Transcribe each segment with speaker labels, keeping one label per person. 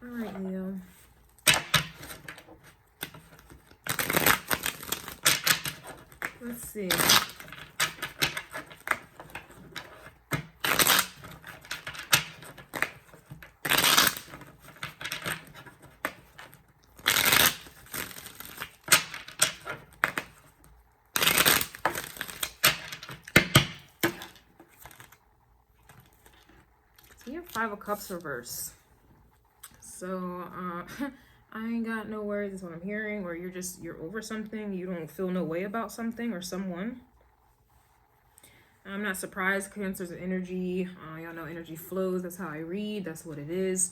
Speaker 1: All right, Leo. Let's see. So you have 5 of Cups reverse. So I ain't got no words is what I'm hearing, or you're over something, you don't feel no way about something or someone. I'm not surprised. Cancer's energy. Y'all know energy flows. That's how I read. That's what it is.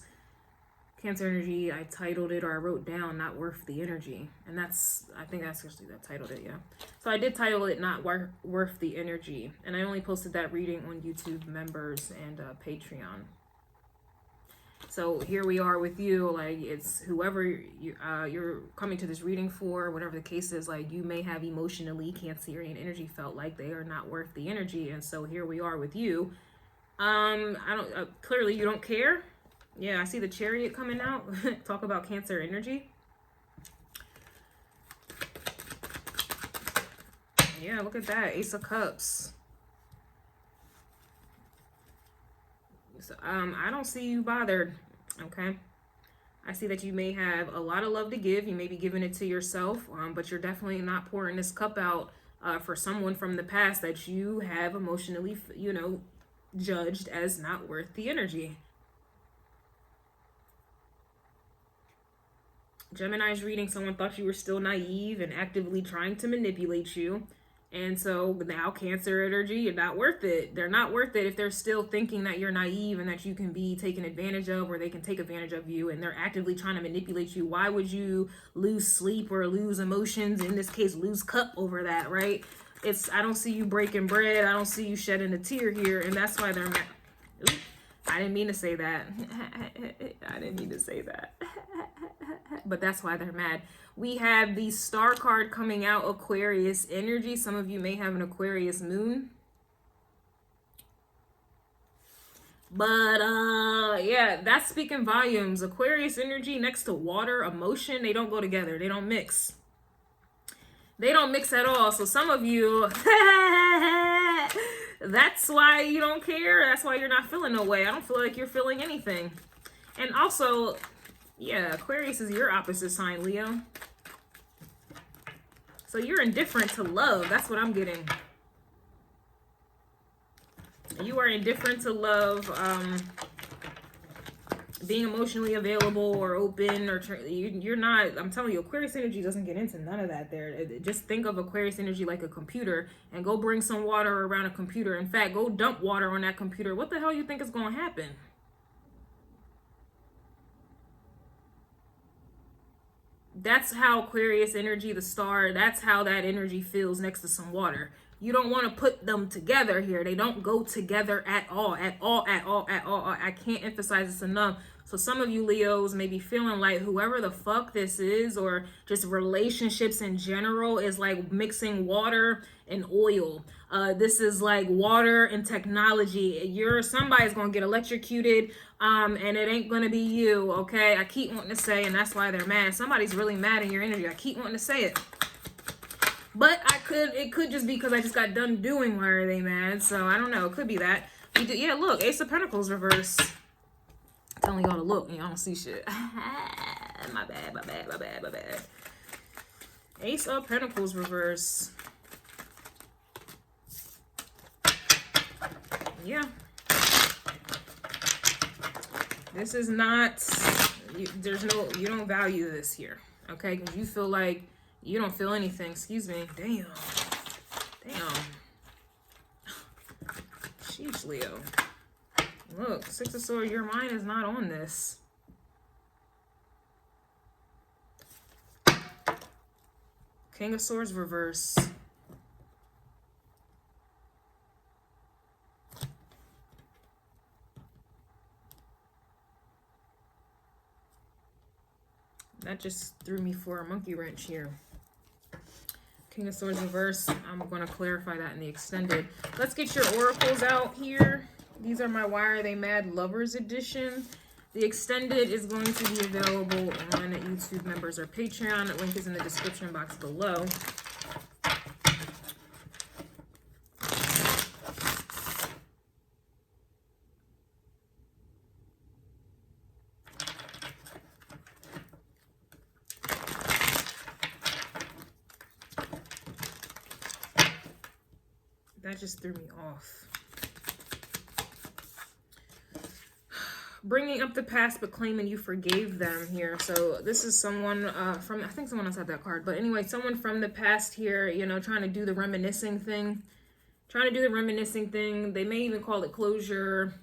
Speaker 1: Cancer energy, I titled it, or I wrote down, not worth the energy. And I think that's actually that titled it, yeah. So I did title it not worth the energy. And I only posted that reading on YouTube members and Patreon. So here we are with you, like it's whoever you're coming to this reading for, whatever the case is, like you may have emotionally Cancerian energy felt like they are not worth the energy. And so here we are with you. Clearly you don't care. Yeah, I see the Chariot coming out. Talk about Cancer energy. Yeah, look at that. Ace of Cups. So, I don't see you bothered, okay? I see that you may have a lot of love to give. You may be giving it to yourself, but you're definitely not pouring this cup out for someone from the past that you have emotionally, judged as not worth the energy. Gemini's reading, someone thought you were still naive and actively trying to manipulate you. And so now Cancer energy, you're not worth it. They're not worth it if they're still thinking that you're naive and that you can be taken advantage of, or they can take advantage of you, and they're actively trying to manipulate you. Why would you lose sleep or lose emotions? In this case, lose cup over that, right? I don't see you breaking bread. I don't see you shedding a tear here. And that's why they're mad. Ooh, I didn't mean to say that. I didn't mean to say that. But that's why they're mad. We have the Star card coming out, Aquarius energy. Some of you may have an Aquarius moon. But yeah, that's speaking volumes. Aquarius energy next to water, emotion, they don't go together. They don't mix. They don't mix at all. So some of you, that's why you don't care. That's why you're not feeling no way. I don't feel like you're feeling anything. And also, yeah, Aquarius is your opposite sign, Leo. So you're indifferent to love. That's what I'm getting. You are indifferent to love, being emotionally available or open, or you're not. I'm telling you, Aquarius energy doesn't get into none of that there. Just think of Aquarius energy like a computer, and go bring some water around a computer. In fact, go dump water on that computer. What the hell you think is going to happen? That's how Aquarius energy, the star, that's how that energy feels next to some water. You don't want to put them together here. They don't go together at all, at all, at all, at all. I can't emphasize this enough. So some of you Leos may be feeling like whoever the fuck this is, or just relationships in general, is like mixing water and oil. This is like water and technology. Somebody's gonna get electrocuted, and it ain't gonna be you, okay? I keep wanting to say, and that's why they're mad. Somebody's really mad in your energy. I keep wanting to say it. But it could just be because I just got done doing why are they mad. So I don't know. It could be that. Yeah, look, Ace of Pentacles reverse. I'm telling y'all to look and y'all don't see shit. My bad, my bad, my bad, my bad. Ace of Pentacles reverse. Yeah. This is not, you don't value this here. Okay, because you feel like you don't feel anything. Excuse me. Damn. Sheesh, Leo. Look, Six of Swords, your mind is not on this. King of Swords reverse. That just threw me for a monkey wrench here. King of Swords reverse. I'm going to clarify that in the extended. Let's get your oracles out here. These are my Why Are They Mad Lovers edition. The extended is going to be available on YouTube members or Patreon. The link is in the description box below. That just threw me off. Bringing up the past, but claiming you forgave them here. So this is someone from, I think someone else had that card. But anyway, someone from the past here, you know, trying to do the reminiscing thing. They may even call it closure.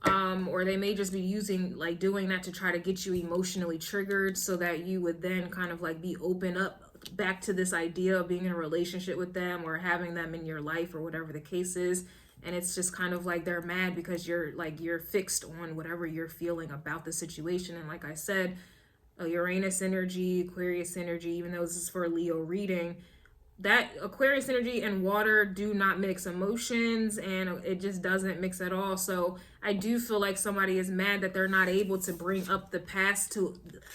Speaker 1: Or they may just be using, like, doing that to try to get you emotionally triggered so that you would then kind of like be open up back to this idea of being in a relationship with them or having them in your life or whatever the case is. And it's just kind of like they're mad because you're fixed on whatever you're feeling about the situation. And like I said, Uranus energy, Aquarius energy, even though this is for a Leo reading, that Aquarius energy and water do not mix emotions, and it just doesn't mix at all. So I do feel like somebody is mad that they're not able to bring up the past to,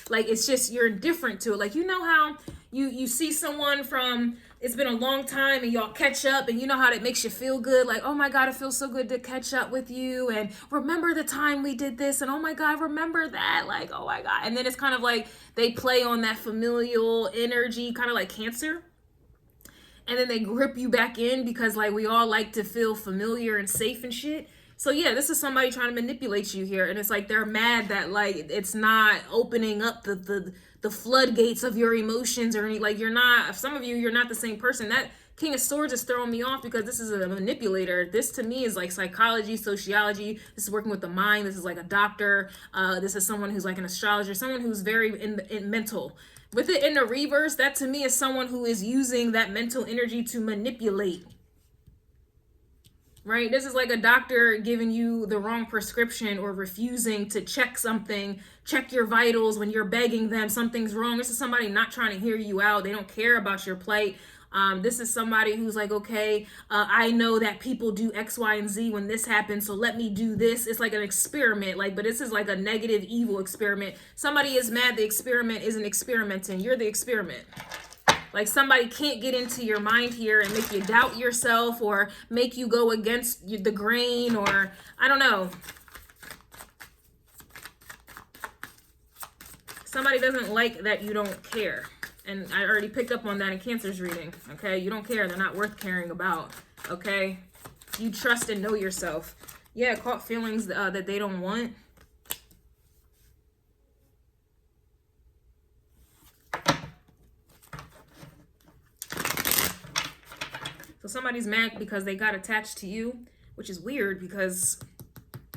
Speaker 1: like, it's just, you're indifferent to it. Like, you know how you see someone from, it's been a long time and y'all catch up, and you know how that makes you feel good. Like, oh my God, it feels so good to catch up with you. And remember the time we did this, and oh my God, remember that. Like, oh my God. And then it's kind of like they play on that familial energy, kind of like Cancer. And then they grip you back in because, like, we all like to feel familiar and safe and shit. So yeah, this is somebody trying to manipulate you here. And it's like they're mad that, like, it's not opening up the floodgates of your emotions or any, like, you're not, some of you, you're not the same person. That King of Swords is throwing me off because this is a manipulator. This to me is like psychology, sociology. This is working with the mind. This is like a doctor. This is someone who's like an astrologer, someone who's very in mental. With it in the reverse, that to me is someone who is using that mental energy to manipulate. Right? This is like a doctor giving you the wrong prescription or refusing to check something, check your vitals when you're begging them something's wrong. This is somebody not trying to hear you out. They don't care about your plight. This is somebody who's like, okay, I know that people do X, Y, and Z when this happens, so let me do this. It's like an experiment, like, but this is like a negative, evil experiment. Somebody is mad the experiment isn't experimenting. You're the experiment. Like, somebody can't get into your mind here and make you doubt yourself or make you go against the grain, or I don't know. Somebody doesn't like that you don't care. And I already picked up on that in Cancer's reading, okay? You don't care. They're not worth caring about, okay? You trust and know yourself. Yeah, caught feelings that they don't want. So somebody's mad because they got attached to you, which is weird because...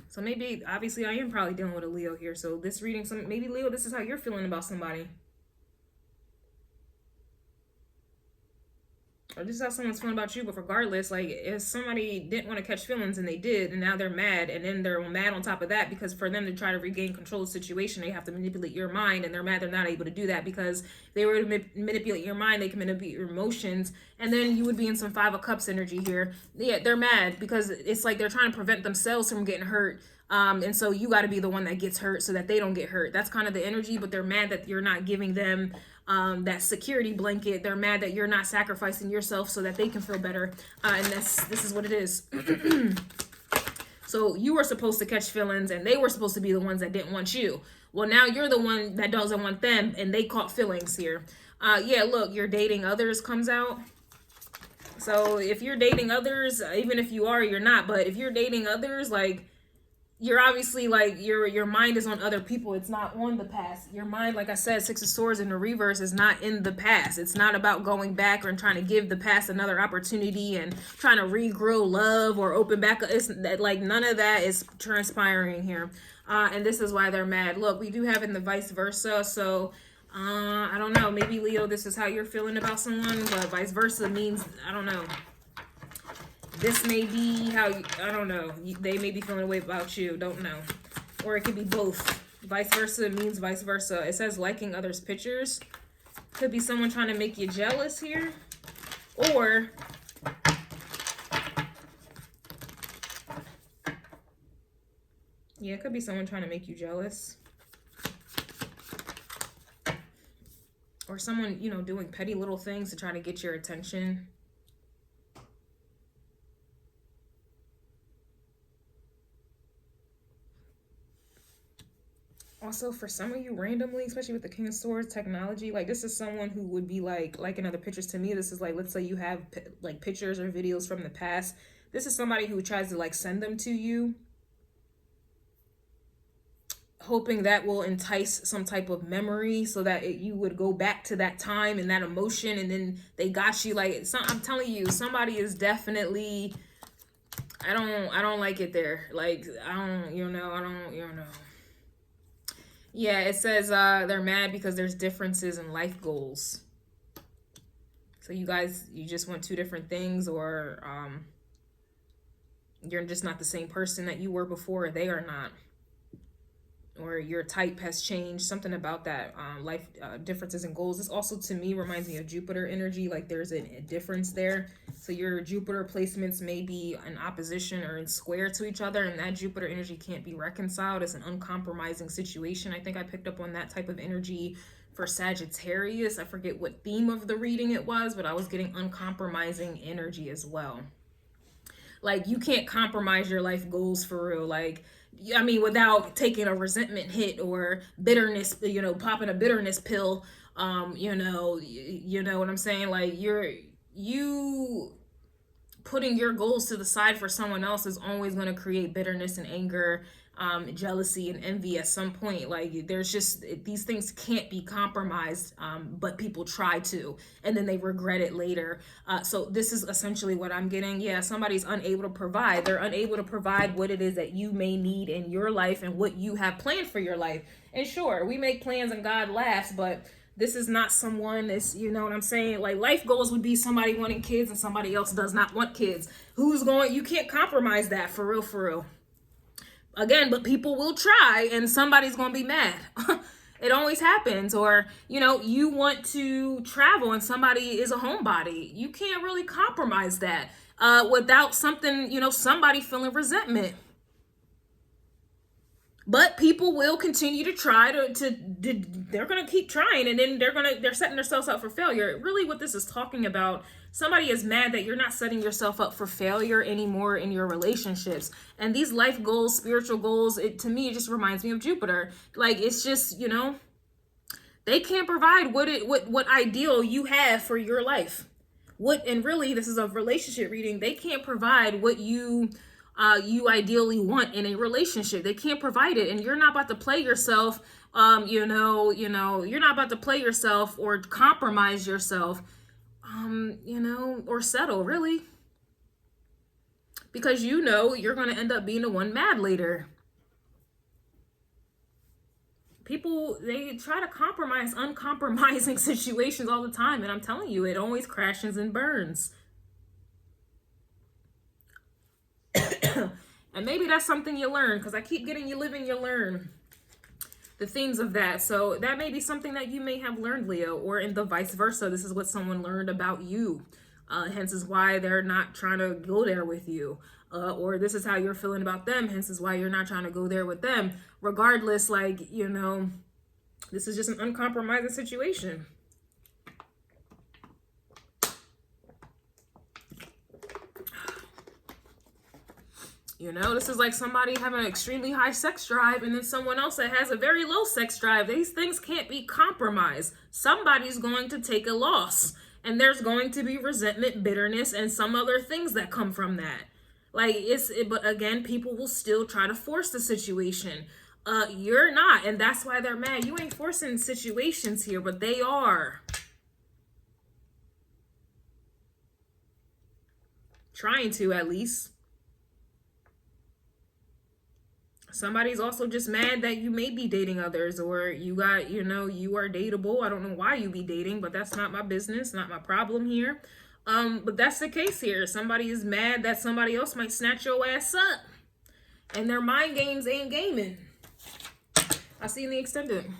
Speaker 1: So maybe, obviously, I am probably dealing with a Leo here. So this reading, maybe Leo, this is how you're feeling about somebody. Or this is how someone's feeling about you, but regardless, like, if somebody didn't want to catch feelings and they did, and now they're mad, and then they're mad on top of that because for them to try to regain control of the situation, they have to manipulate your mind, and they're mad they're not able to do that because if they were to manipulate your mind, they can manipulate your emotions, and then you would be in some Five of Cups energy here. Yeah, they're mad because it's like they're trying to prevent themselves from getting hurt. And so you got to be the one that gets hurt so that they don't get hurt. That's kind of the energy, but they're mad that you're not giving them that security blanket. They're mad that you're not sacrificing yourself so that they can feel better. And this is what it is. So you were supposed to catch feelings and they were supposed to be the ones that didn't want you. Well, now you're the one that doesn't want them and they caught feelings here. Yeah, look, you're dating others comes out. So if you're dating others, even if you are, you're not. But if you're dating others, like, you're obviously like your mind is on other people. It's not on the past. Your mind, like I said, Six of Swords in the reverse is not in the past. It's not about going back and trying to give the past another opportunity and trying to regrow love or open back. It's like none of that is transpiring here. And this is why they're mad. Look, we do have in the vice versa. So I don't know. Maybe Leo, this is how you're feeling about someone, but vice versa means, I don't know. This may be how, I don't know, they may be feeling a way about you, don't know. Or it could be both. Vice versa means vice versa. It says liking others' pictures. Could be someone trying to make you jealous here. Or Yeah, it could be someone trying to make you jealous. Or someone, you know, doing petty little things to try to get your attention. Also, for some of you randomly, especially with the King of Swords technology, like this is someone who would be like in other pictures to me, this is like, let's say you have like pictures or videos from the past. This is somebody who tries to like send them to you, hoping that will entice some type of memory so that you would go back to that time and that emotion, and then they got you. Like, I'm telling you, somebody is definitely, I don't like it there. Like, I don't, you know. Yeah, it says they're mad because there's differences in life goals. So you guys, you just want two different things, or you're just not the same person that you were before, or they are not. Or your type has changed, something about that life differences in goals. This also to me reminds me of Jupiter energy, like there's a difference there. So your Jupiter placements may be in opposition or in square to each other, and that Jupiter energy can't be reconciled. It's an uncompromising situation. I think I picked up on that type of energy for Sagittarius. I forget what theme of the reading it was, but I was getting uncompromising energy as well. Like, you can't compromise your life goals for real. Like, I mean, without taking a resentment hit or bitterness, you know, popping a bitterness pill, you know what I'm saying? Like, you putting your goals to the side for someone else is always going to create bitterness and anger, jealousy and envy at some point. Like, there's just, these things can't be compromised, but people try to, and then they regret it later. So this is essentially what I'm getting. Yeah, somebody's unable to provide. They're unable to provide what it is that you may need in your life and what you have planned for your life. And sure, we make plans and God laughs, but this is not someone that's, you know what I'm saying? Like, life goals would be somebody wanting kids and somebody else does not want kids. You can't compromise that, for real, for real. Again, but people will try and somebody's going to be mad. It always happens. Or, you know, you want to travel and somebody is a homebody. You can't really compromise that without something, you know, somebody feeling resentment. But people will continue to try they're going to keep trying, and then they're setting themselves up for failure. Really what this is talking about, somebody is mad that you're not setting yourself up for failure anymore in your relationships. And these life goals, spiritual goals, to me, it just reminds me of Jupiter. Like, it's just, you know, they can't provide what ideal you have for your life. And really, this is a relationship reading. They can't provide what you ideally want in a relationship. They can't provide it, and you're not about to play yourself. You're not about to play yourself or compromise yourself, or settle, really, because you know you're going to end up being the one mad later. People, they try to compromise uncompromising situations all the time, and I'm telling you, it always crashes and burns. And maybe that's something you learn, because I keep getting you live and you learn the themes of that. So that may be something that you may have learned, Leo, or in the vice versa. This is what someone learned about you. Hence is why they're not trying to go there with you. Or this is how you're feeling about them. Hence is why you're not trying to go there with them. Regardless, like, you know, this is just an uncompromising situation. You know, this is like somebody having an extremely high sex drive and then someone else that has a very low sex drive. These things can't be compromised. Somebody's going to take a loss, and there's going to be resentment, bitterness, and some other things that come from that. Like, but again, people will still try to force the situation. You're not, and that's why they're mad. You ain't forcing situations here, but they are. Trying to, at least. Somebody's also just mad that you may be dating others, or you are dateable. I don't know why you be dating, but that's not my business, not my problem here. But that's the case here. Somebody is mad that somebody else might snatch your ass up, and their mind games ain't gaming. I'll see you in the extended.